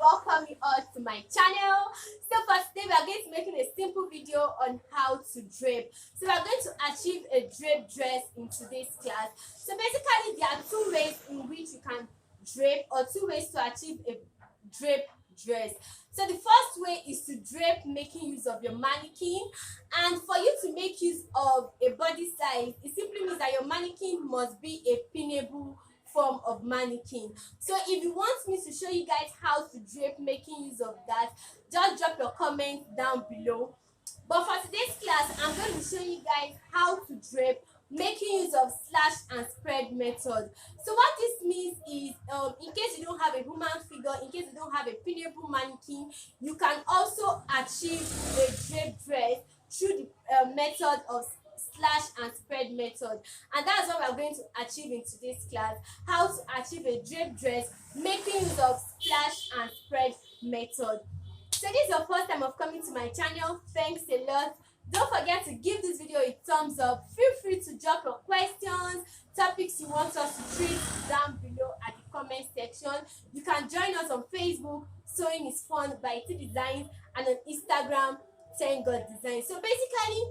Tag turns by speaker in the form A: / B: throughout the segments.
A: welcome you all to my channel. So for today we are going to be making a simple video on how to drape. So we are going to achieve a drape dress in today's class. So basically there are two ways in which you can drape, or two ways to achieve a drape dress. So the first way is to drape making use of your mannequin, and for you to make use of a body size, it simply means that your mannequin must be a pinnable form of mannequin. So if you want me to show you guys how to drape making use of that, just drop your comment down below. But for today's class, I'm going to show you guys how to drape making use of slash and spread method. So what this means is, in case you don't have a human figure, in case you don't have a pinnable mannequin, you can also achieve a drape dress through the method of slash and spread method. And that's what we're going to achieve in today's class: how to achieve a drape dress making use of slash and spread method. So this is your first time of coming to my channel, thanks a lot. Don't forget to give this video a thumbs up. Feel free to drop your questions, topics you want us to treat down below at the comment section. You can join us on Facebook, Sewing is Fun by T Designs, and on Instagram, Thank God Design. So basically,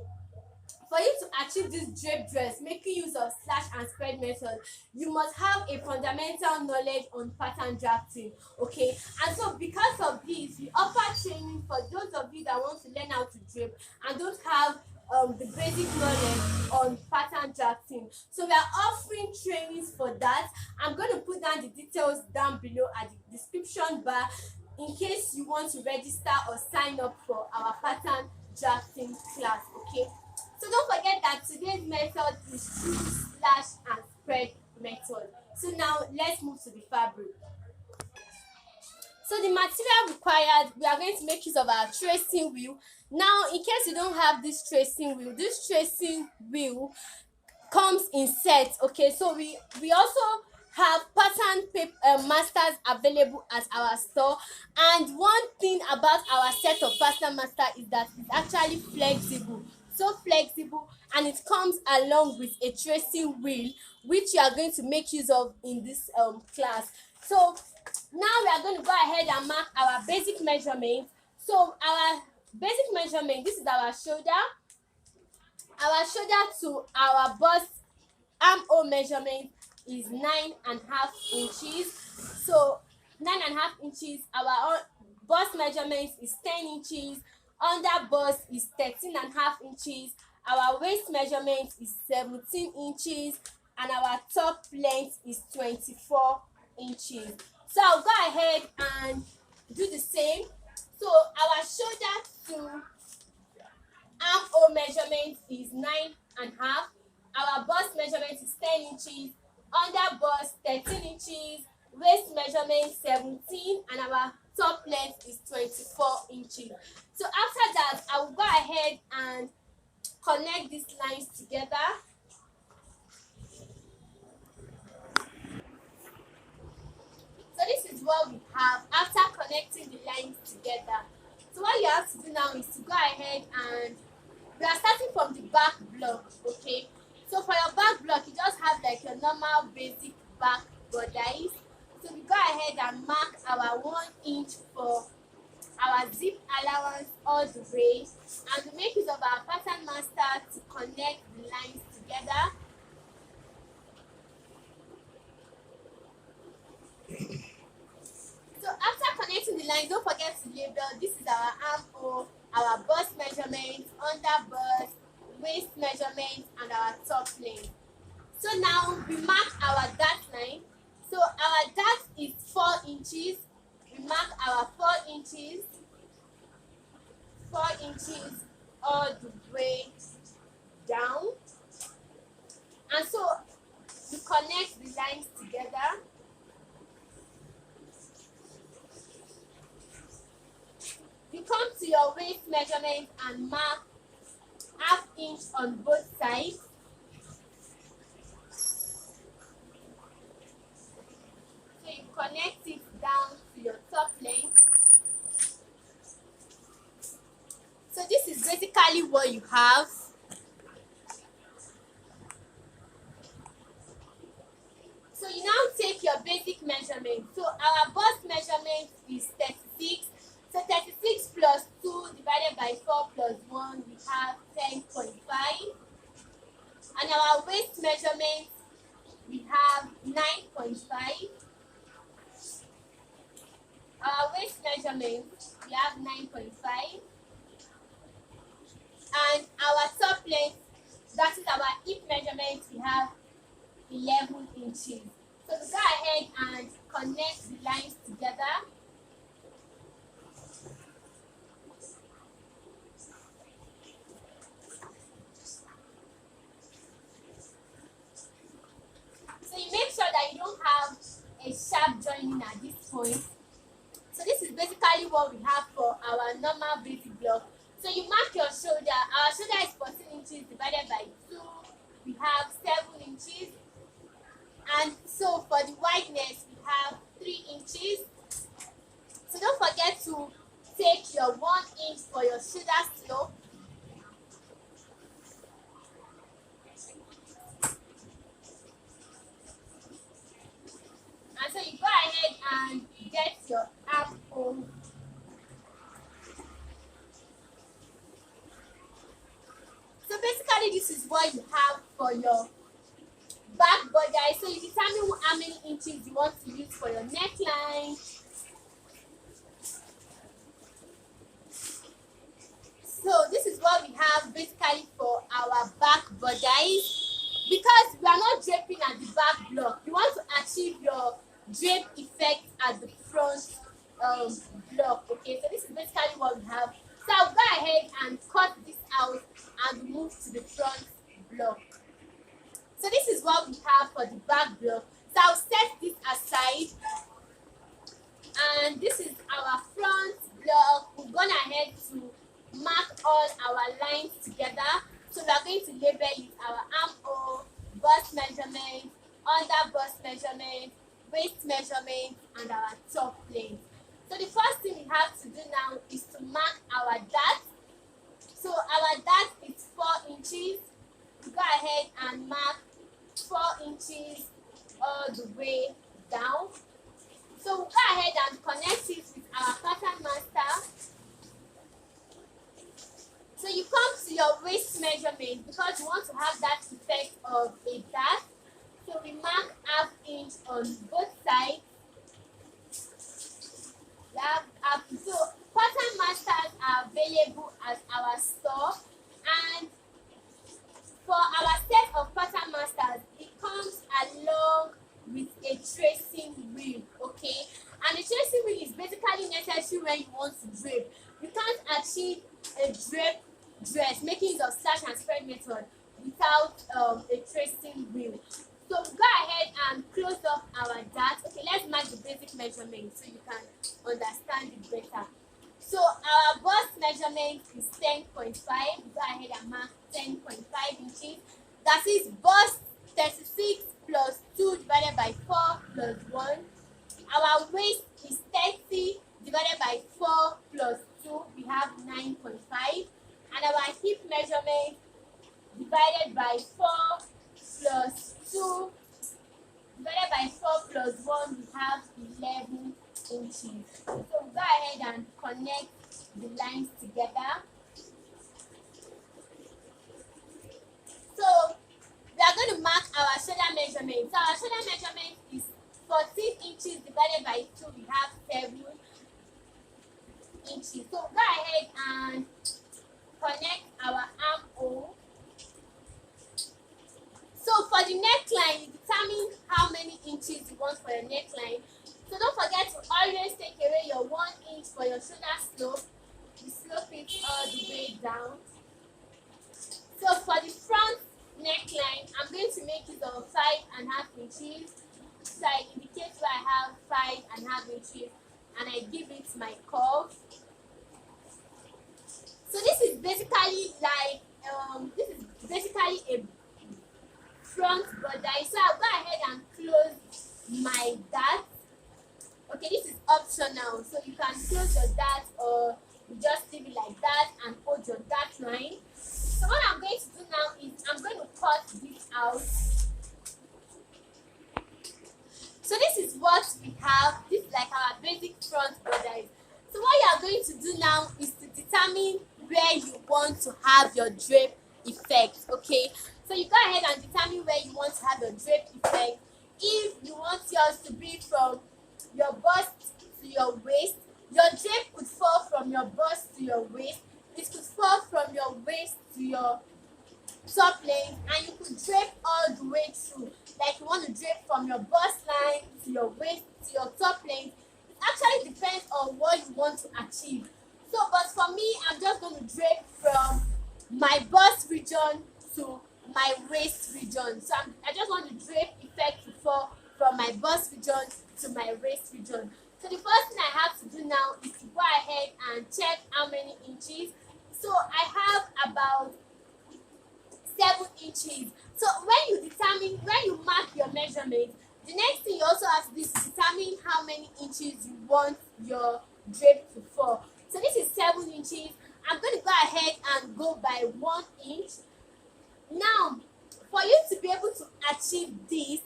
A: for you to achieve this drape dress making use of slash and spread method, you must have a fundamental knowledge on pattern drafting, okay? And so because of this, we offer training for those of you that want to learn how to drape and don't have the basic knowledge on pattern drafting. So we are offering trainings for that. I'm going to put down the details down below at the description bar in case you want to register or sign up for our pattern drafting class, okay? So don't forget that today's method is through slash and spread method. So now let's move to the fabric. So the material required, we are going to make use of our tracing wheel. Now in case you don't have this tracing wheel comes in sets, okay? So we also have pattern paper masters available at our store, and one thing about our set of pattern master is that it's actually flexible, so flexible, and it comes along with a tracing wheel which you are going to make use of in this class. So now we are going to go ahead and mark our basic measurement. So our basic measurement, this is our shoulder to our bust armhole measurement is 9.5 inches. So 9.5 inches. Our bust measurement is 10 inches. Under bust is 13.5 inches. Our waist measurement is 17 inches, and our top length is 24 inches. So I'll go ahead and do the same. So our shoulder to armhole measurement is 9.5. Our bust measurement is 10 inches. Under bust 13 inches. Waist measurement 17, and our top length is 24 inches. So after that, I will go ahead and connect these lines together. So this is what we have after connecting the lines together. So what you have to do now is to go ahead, and we are starting from the back block, okay? So for your back block, you just have like your normal basic back bodice. So we go ahead and mark our 1 inch for our zip allowance all the way, and we make use of our pattern master to connect the lines together. So after connecting the lines, don't forget to label. This is our armhole, our bust measurement, under bust, waist measurement, and our top length. So now we mark our dart line. So our dart is 4 inches. We mark our 4 inches all the way down, and so we connect the lines together. You come to your waist measurement and mark 1/2 inch on both sides. So you connect it down to your top length. So this is basically what you have. So you now take your basic measurement. So our bust measurement is 36 measurement, we have 9.5, and our top length, that is our hip measurement, we have 11 inches. So we go ahead and connect the lines together. So you make sure that you don't have a sharp joining at this point. So this is basically what we have for our normal basic block. So you mark your shoulder. Our shoulder is 14 inches divided by 2. We have 7 inches. And so for the wideness, we have 3 inches. So don't forget to take your 1 inch for your shoulder slope. And so you go ahead and get your armhole. So basically this is what you have for your back border. So you determine how many inches you want to use for your neckline. So this is what we have basically for our back borders. Because we are not draping at the back block, you want to achieve your drape effect at the front block. Okay, so this is basically what we have. So I'll go ahead and cut this out and move to the front block. So this is what we have for the back block. So I'll set this aside, and this is our front block. We've gone ahead to mark all our lines together. So we are going to label it our armhole, bust measurement, under bust measurement, waist measurement, and our top length. So the first thing we have to do now is to mark our dart. So our dart is 4 inches. We go ahead and mark 4 inches all the way down. So we'll go ahead and connect it with our pattern master. So you come to your waist measurement because you want to have that effect of a dart. So we mark ½ inch on both sides. So pattern masters are available at our store, and for our set of pattern masters, it comes along with a tracing wheel, okay? And the tracing wheel is basically necessary when you want to drape. You can't achieve a drape dress making use of slash and spread method without a tracing wheel. So go ahead and close up our dart. Okay, let's mark the basic measurement so you can understand it better. So our bust measurement is 10.5. Go ahead and mark 10.5 inches. That is bust 36 plus 2 divided by 4 plus 1. Our waist is 30 divided by 4 plus 2. We have 9.5. And our hip measurement divided by 4 plus 2 divided by 4 plus 1, we have 11 inches. So go ahead and connect the lines together. So we are going to mark our shoulder measurement. So our shoulder measurement is 14 inches divided by 2, we have 7 inches. So go ahead and connect our armhole. So for the neckline, you determine how many inches you want for your neckline. So don't forget to always take away your 1 inch for your shoulder slope. You slope it all the way down. So for the front neckline, I'm going to make it of 5.5 inches. So I indicate where I have 5.5 inches and I give it my curve. So this is basically like a front border. So I'll go ahead and close my dart. Okay, this is optional, so you can close your dart or you just leave it like that and hold your dart line. So what I'm going to do now is I'm going to cut this out. So this is what we have. This is like our basic front border. So what you are going to do now is to determine where you want to have your drape effect. Okay, so you go ahead and determine where you want to have your drape effect. If you want yours to be from your bust to your waist, your drape from your bust to your waist. It could fall from your waist to your top length, and you could drape all the way through. Like you want to drape from your bust line to your waist to your top length. It actually depends on what you want to achieve. So, but for me, I'm just going to drape from my bust region to my waist region. So I just want the drape effect to fall from my bust region to my waist region. So the first thing I have to do now is to go ahead and check how many inches. So I have about 7 inches. So when you mark your measurement, the next thing you also have to do is determine how many inches you want your drape to fall. So this is 7 inches. I'm going to go ahead and go by 1 inch. Now, for you to be able to achieve this,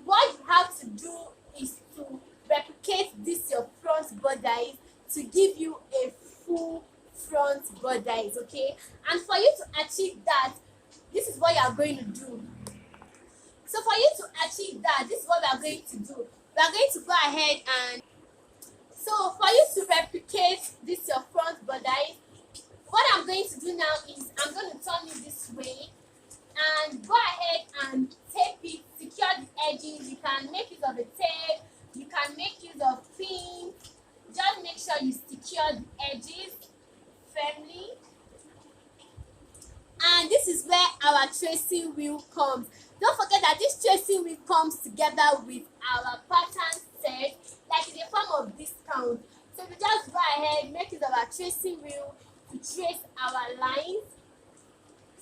A: what you have to do is to replicate this your front bodice to give you a full front bodice, okay? And for you to achieve that, this is what you are going to do. So for you to achieve that, this is what we are going to do. We are going to go ahead and, so for you to replicate this your front bodice, what I'm going to do now is I'm going to turn it this way and go ahead and tape it, secure the edges. You can make use of a tape, you can make use of pins. Just make sure you secure the edges firmly. And this is where our tracing wheel comes. Don't forget that this tracing wheel comes together with our pattern set, like in the form of discount. So we just go ahead, make use of our tracing wheel to trace our lines.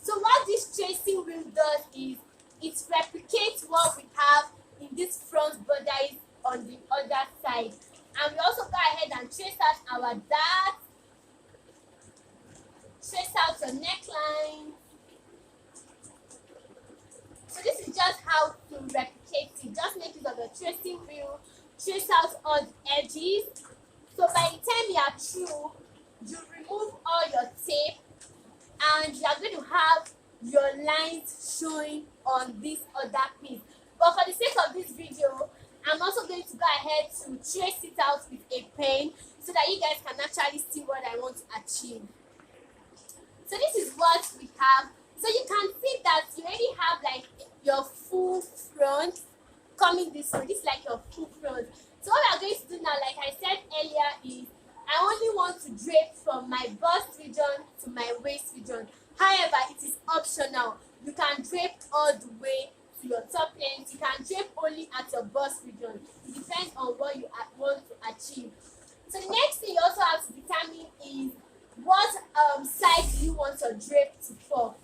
A: So what this tracing wheel does is it replicates what we have in this front bodice on the other side. And we also go ahead and trace out our darts, trace out your neckline. So this is just how to replicate it. Just make use of the tracing wheel, trace out all the edges. So by the time you are through, you remove all your tape and you are going to have your lines showing on this other piece. But for the sake of this video, I'm also going to go ahead to trace it out with a pen so that you guys can actually see what I want to achieve. So this is what we have. So you can see that you already have like your full front coming this way. This is like your full front. So what we are going to do now, like I said earlier, is I only want to drape from my bust region to my waist region. However, it is optional. You can drape all the way to your top length. You can drape only at your bust region. It depends on what you want to achieve. So the next thing you also have to determine is what size you want your drape to fall.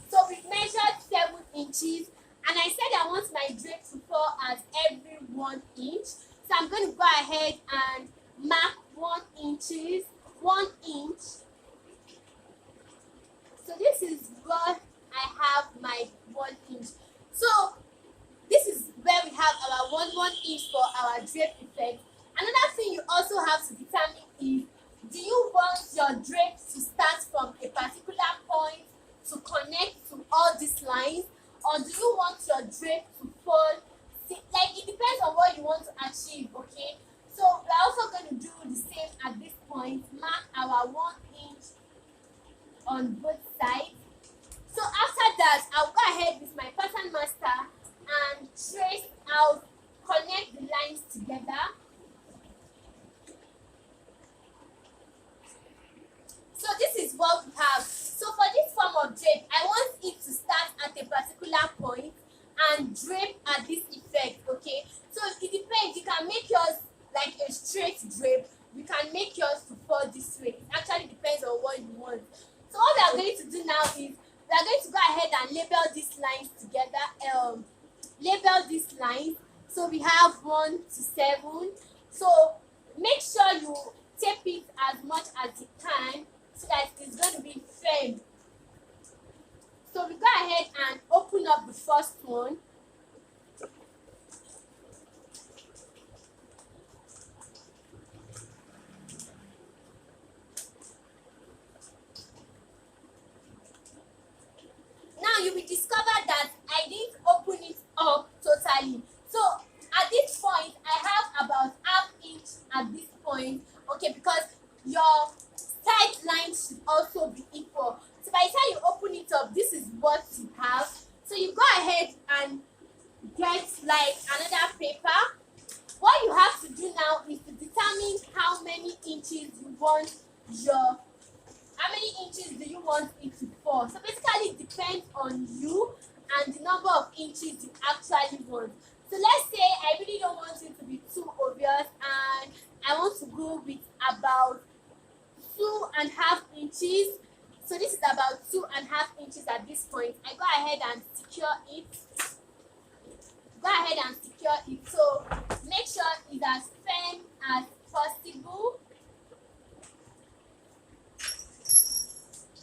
A: So we measured 7 inches, and I said I want my drape to fall at every 1 inch. So I'm going to go ahead and mark 1 inches, 1 inch. So this is what I have my 1 inch. So this is where we have our 1 inch for our drape effect. Another thing you also have to determine is, do you want your drape to start from a particular point to connect to all these lines, or do you want your drape to fall? Like, it depends on what you want to achieve, okay? So we're also going to do the same at this point. Mark our 1 inch on both sides. So after that, I'll go ahead with my pattern master and trace out, connect the lines together. So this is what we have. So for this form of drape, I want it to start at a particular point and drape at this effect, okay? So it depends. You can make yours like a straight drape. You can make yours to fall this way. It actually depends on what you want. So what we are going to do now is we are going to go ahead and label these lines together. Label these lines. So we have 1 to 7. So make sure you tape it as much as you can so that it's going to be firm. So we go ahead and open up the first one. Now you will discover that I didn't open it up totally. So at this point, I have about ½ inch at this point, okay, because your side lines should also be equal. So by the time you open it up, this is what you have. So you go ahead and get like another paper. What you have to do now is to determine how many inches you want how many inches do you want it to fall. So basically it depends on you and the number of inches you actually want. So let's say I really don't want it to be too obvious and I want to go with about 2.5 inches. So this is about 2.5 inches at this point. I go ahead and secure it. So make sure it's as firm as possible.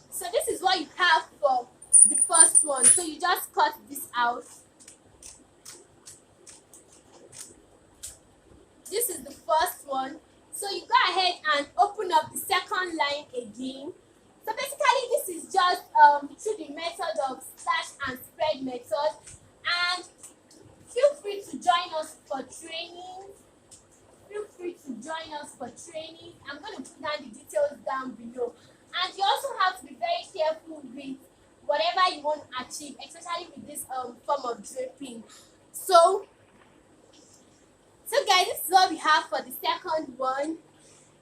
A: So this is what you have for the first one. So you just cut this out. This is the first one. So you go ahead and open up the second line again. So basically this is just through the method of slash and spread method. And feel free to join us for training. I'm going to put down the details down below. And you also have to be very careful with whatever you want to achieve, especially with this form of draping. So guys, this is what we have for the second one.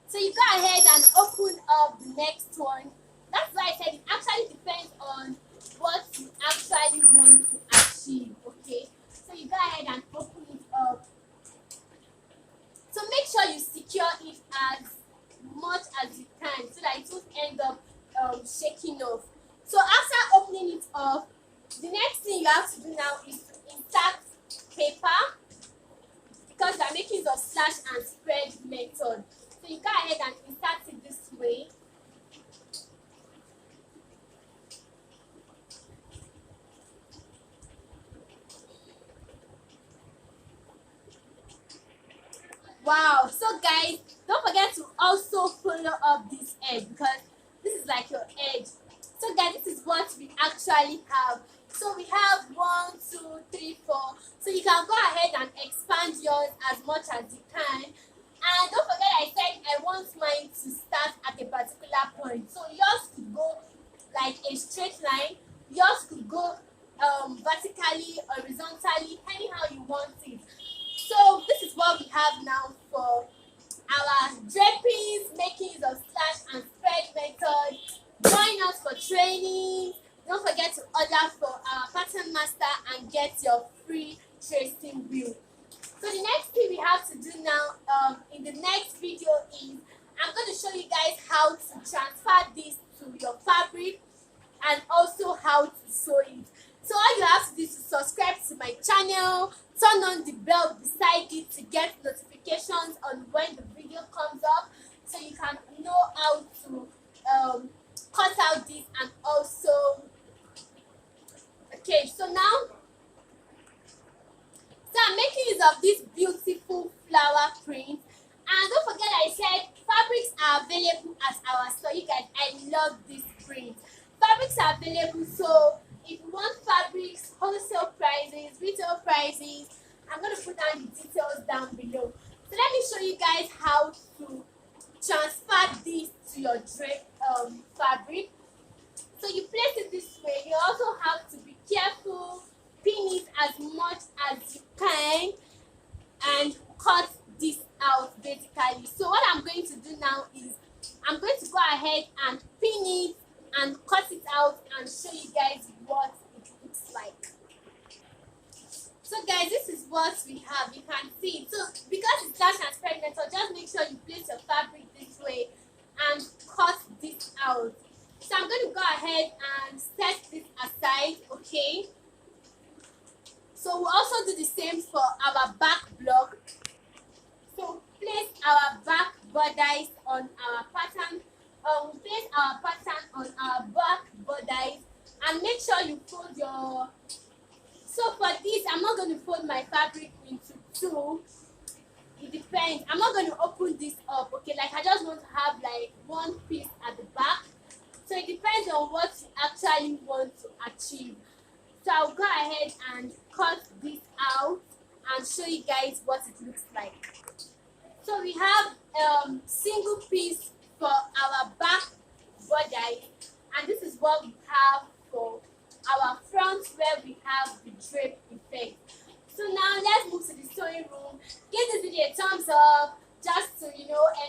A: So you go ahead and open up the next one. That's why I said it actually depends on what you actually want to achieve. Okay, so you go ahead and open it up. So make sure you secure it as much as you can so that it won't end up shaking off. So after opening it up, the next thing you have to do now is to insert paper, because we are making the slash and spread method. So you go ahead and insert it this way. Wow, so guys, don't forget to also follow up this edge, because this is like your edge. So guys, this is what we actually have. So we have 1, 2, 3, 4. So you can go ahead and expand yours as much as you can. And don't forget I said I want mine to start at a particular point. So yours could go like a straight line. Yours could go vertically, horizontally, anyhow you want it. So this is what we have now for our drapings, making use of slash and spread method. Join us for training. Don't forget to order for our pattern master and get your free tracing wheel. So the next thing we have to do now in the next video is I'm going to show you guys how to transfer this to your fabric and also how to sew it. So all you have to do is to subscribe to my channel, turn on the bell beside it to get notifications on when the video comes up, so you can know how to cut out this. And also, okay, so I'm making use of this beautiful flower print. And don't forget I said fabrics are available at our store. You guys, I love this print. Fabrics are available, so if you want fabrics, wholesale prices, retail prices, I'm going to put down the details down below. So let me show you guys how to transfer this to your drape fabric. So you place it this way. You also have to be careful, pin it as much as you can, and cut this out basically. So what I'm going to do now is I'm going to go ahead and pin it and cut it out and show you guys what it looks like. So guys, this is what we have. You can see it. So because it's slash and spread method, just make sure you place your fabric this way and cut this out. So I'm going to go ahead and set this aside, okay? So we'll also do the same for our back block. So place our back borders on our pattern. Place our pattern on our back borders and make sure you fold your. So for this, I'm not going to fold my fabric into two. It depends. I'm not going to open this up, okay? Like I just want to have like one piece at the back. So it depends on what you actually want to achieve. So I'll go ahead and cut this out and show you guys what it looks like. So we have single piece for our back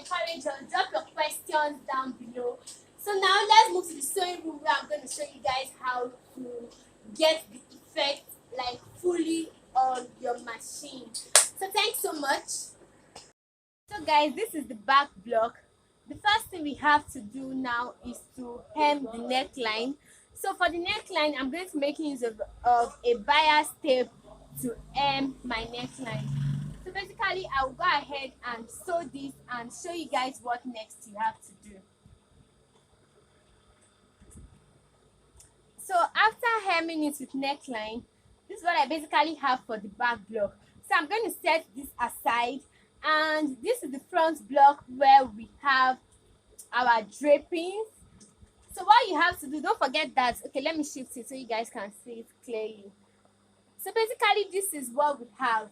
A: encourage us. Drop your questions down below. So now let's move to the sewing room where I'm going to show you guys how to get the effect like fully on your machine. So thanks so much. So guys, this is the back block. The first thing we have to do now is to hem the neckline. So for the neckline, I'm going to make use of a bias tape to hem my neckline. So basically, I'll go ahead and sew this and show you guys what next you have to do. So after hemming it with neckline, this is what I basically have for the back block. So I'm going to set this aside, and this is the front block where we have our drapings. So what you have to do, don't forget that, okay, let me shift it so you guys can see it clearly. So basically, this is what we have.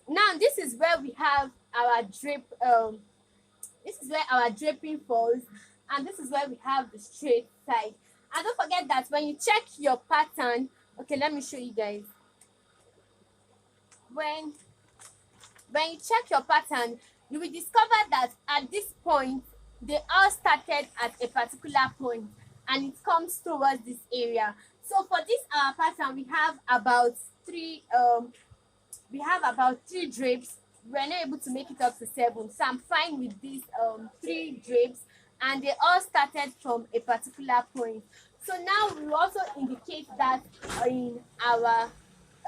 A: Now this is where we have our drape, this is where our draping falls, and this is where we have the straight side. And don't forget that when you check your pattern, okay, let me show you guys. When you check your pattern, you will discover that at this point, they all started at a particular point and it comes towards this area. So for this pattern, we have about three drapes. We're not able to make it up to 7, so I'm fine with these 3 drapes, and they all started from a particular point. So now we also indicate that in our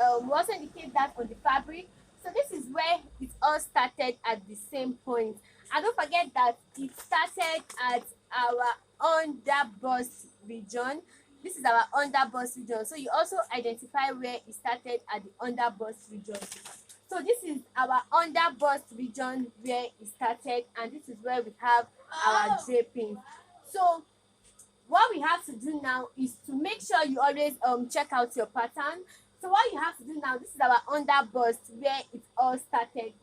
A: on the fabric. So this is where it all started at the same point. And don't forget that it started at our under bust region. This is our under bust region. So you also identify where it started at the under bust region. So this is our under bust region where it started, and this is where we have our draping. So what we have to do now is to make sure you always check out your pattern. So what you have to do now, this is our under bust where it all started.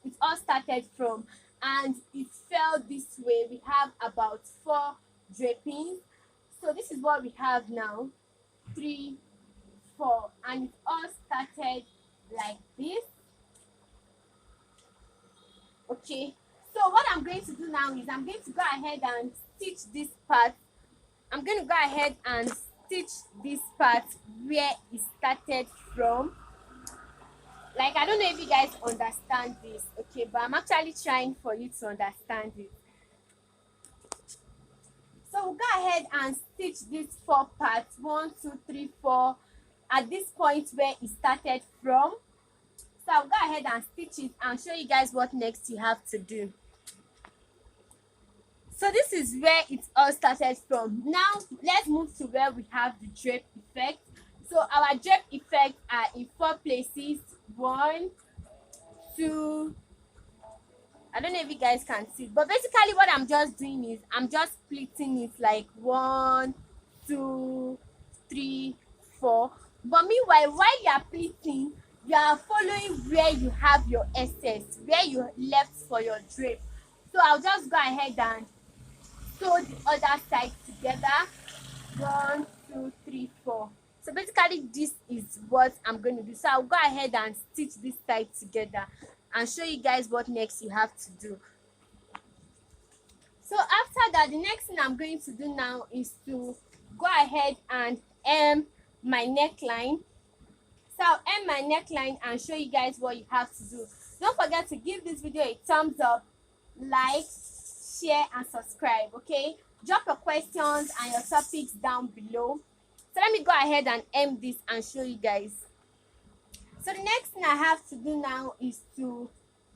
A: It all started from, and it fell this way. We have about 4 drapings. So this is what we have now, 3, 4, and it all started like this. Okay, so what I'm going to do now is I'm going to go ahead and stitch this part. I'm going to go ahead and stitch this part where it started from. Like, I don't know if you guys understand this, okay, but I'm actually trying for you to understand it. So we'll go ahead and stitch these 4 parts, 1, 2, 3, 4, at this point where it started from. So I'll go ahead and stitch it and show you guys what next you have to do. So this is where it all started from. Now let's move to where we have the drape effect. So our drape effects are in 4 places. 1, 2, I don't know if you guys can see, but basically what I'm just doing is I'm just splitting it like 1, 2, 3, 4. But meanwhile, while you are pleating, you are following where you have your excess, where you left for your drape. So I'll just go ahead and sew the other side together. 1, 2, 3, 4. So basically this is what I'm going to do. So I'll go ahead and stitch this side together and show you guys what next you have to do. So after that, the next thing I'm going to do now is to go ahead and hem my neckline. So I'll hem my neckline and show you guys what you have to do. Don't forget to give this video a thumbs up, like, share and subscribe. Okay, drop your questions and your topics down below. So let me go ahead and hem this and show you guys. So the next thing I have to do now is to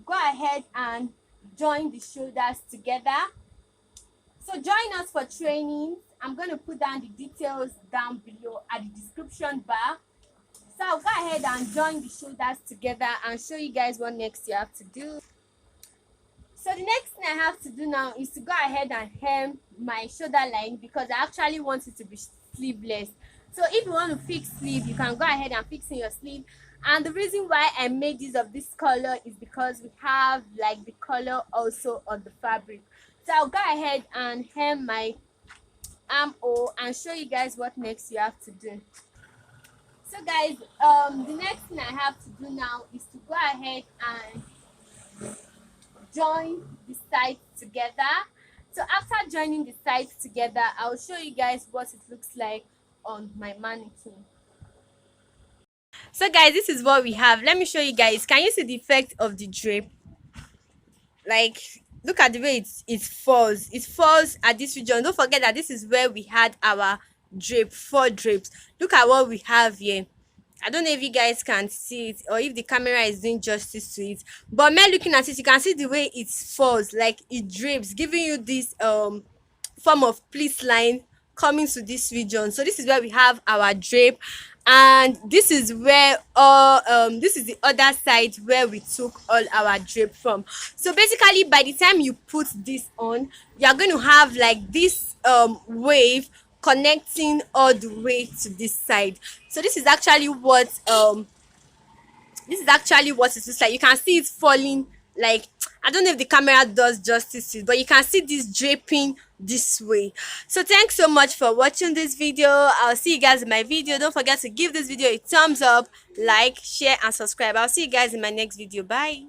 A: go ahead and join the shoulders together. So join us for training. I'm going to put down the details down below at the description bar. So I'll go ahead and join the shoulders together and show you guys what next you have to do. So the next thing I have to do now is to go ahead and hem my shoulder line, because I actually want it to be sleeveless. So if you want to fix sleeve, you can go ahead and fix in your sleeve. And the reason why I made use of this color is because we have like the color also on the fabric. So I'll go ahead and hem my armhole and show you guys what next you have to do. So guys, the next thing I have to do now is to go ahead and join the sides together. So after joining the sides together, I'll show you guys what it looks like on my mannequin. So guys, this is what we have. Let me show you guys. Can you see the effect of the drape? Like, look at the way it falls at this region. Don't forget that this is where we had our drape, 4 drapes. Look at what we have here. I don't know if you guys can see it or if the camera is doing justice to it, but me looking at it, you can see the way it falls, like it drapes, giving you this form of pleat line coming to this region. So this is where we have our drape, and this is where this is the other side where we took all our drape from. So basically, by the time you put this on, you are going to have like this wave connecting all the way to this side. So this is actually what it looks like. You can see it falling, like, I don't know if the camera does justice to it, but you can see this draping this way. So thanks so much for watching this video. I'll see you guys in my video. Don't forget to give this video a thumbs up, like, share and subscribe. I'll see you guys in my next video. Bye.